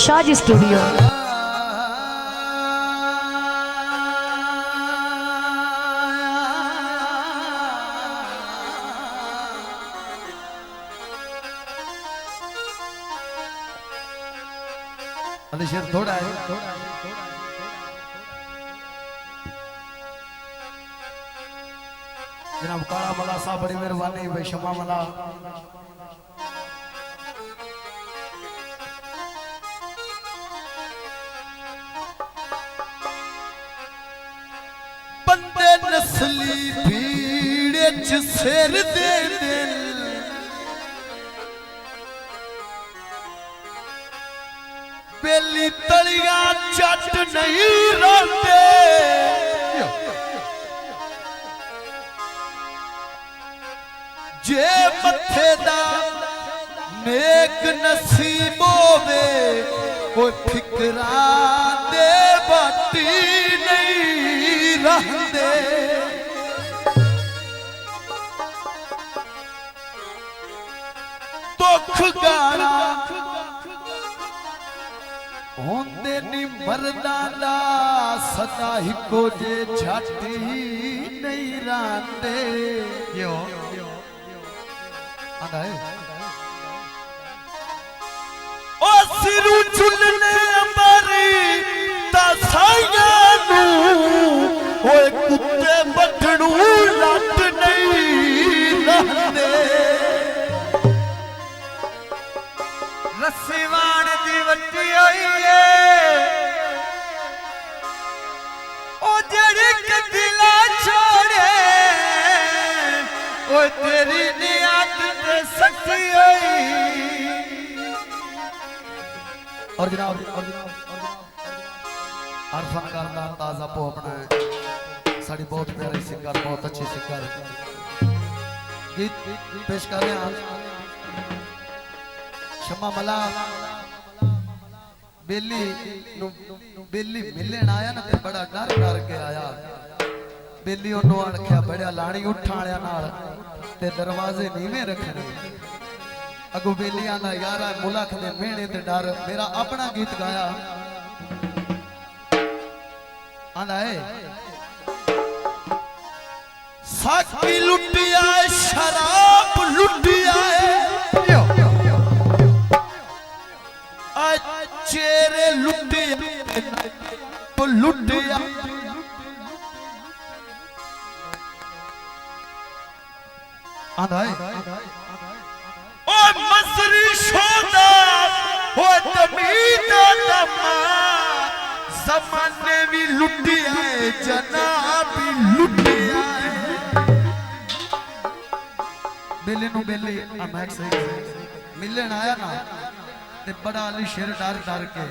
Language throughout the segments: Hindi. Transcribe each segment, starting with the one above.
साज स्टूडियो। शेर थोड़ा है जनाब काला मला साहब बड़ी मेहरबानी भाई शमा मला बंदे नस्ली भीड़ च सिर दे दिल बेली तलिया चट नहीं रहते जे मथे दा नेक नसीब होवे कोई फिकरा दे बाटी नहीं रहते दुख गाना होंदे नी मरदा दा सदा ही को जे छाती नहीं रांदे यो आंदा है ओ सिरू चुलने अमरी ता साया नू ओए कुत्ते बठड़ू लट नहीं रहंदे रसीवान दी वट्टी होई दिला छोड़े ओ तेरी नियत ते सच्ची और जनाब अरफन करना ताजा पो अपना साड़ी बहुत प्यारी सिंगर बहुत अच्छी सिंगर गीत पेश कर रहे हैं शमा मला बेली बेली मिलने आया ना ते बड़ा डर डर के आया बेली ओनू आख्या बड़ा लाणी उठाया नाल ते दरवाजे नीवे रखने अगो बेली आंदा यार मुलख दे मेहने ते डर मेरा अपना गीत गाया आंदा है साकी लुटिया शराब लुटिया चेरे लुटिया तो लुटिया आंदा है ओ मसरी शोदा ओ तमीदा दमा ज़माने भी लुटिया है जनाब भी लुटिया है बेले नु बेले मैक सही मिलन आया ना ते बड़ा अली शेर डर डर के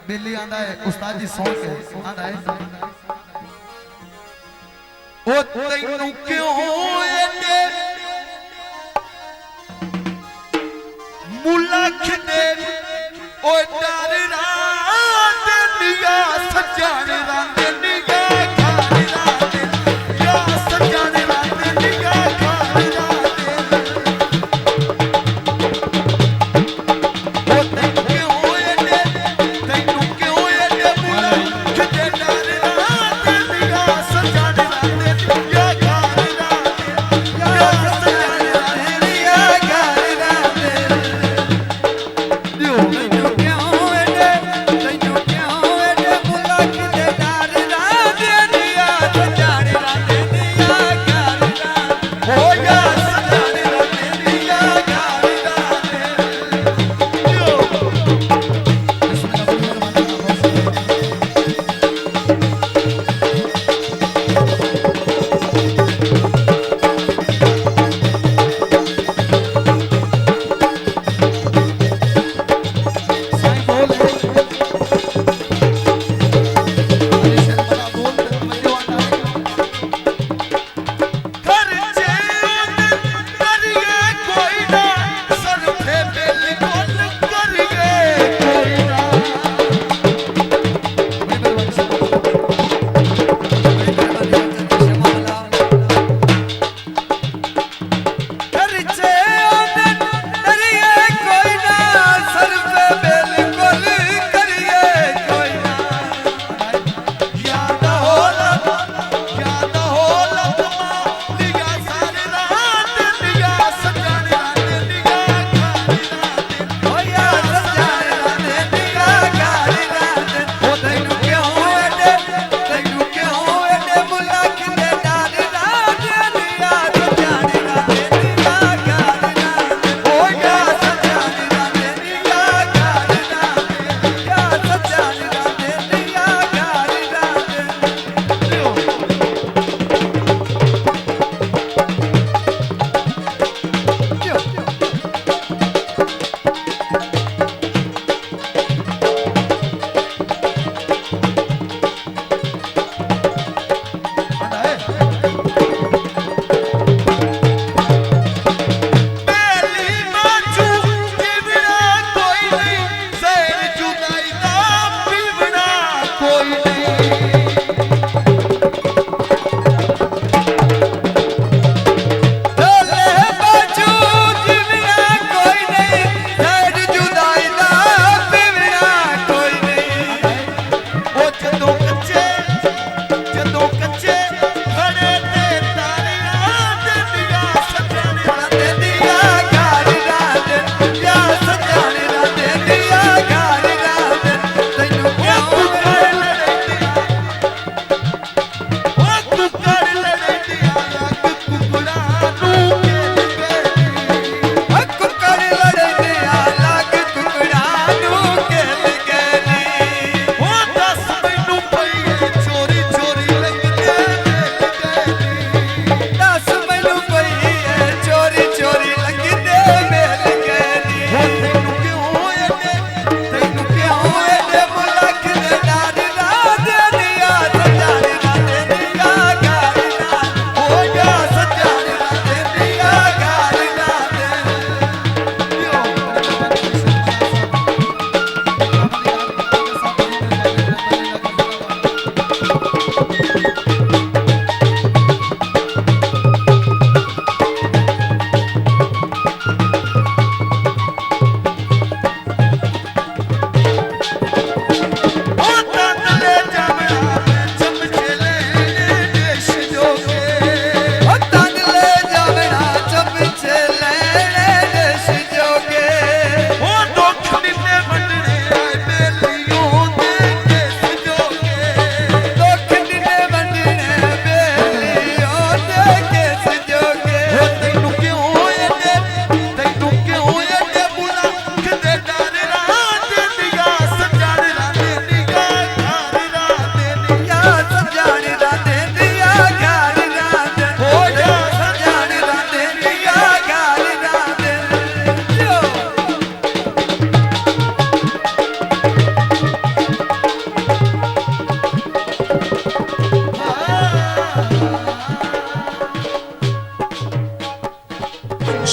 बेली आंदा है उस्ताद जी सौ के आंदा है ओ तैनू क्यों एने मुलख दे ओ डर रात निया सजान रात निया खान रात या सजान रात निया खान रात क्यों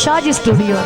शाह जी स्टूडियो।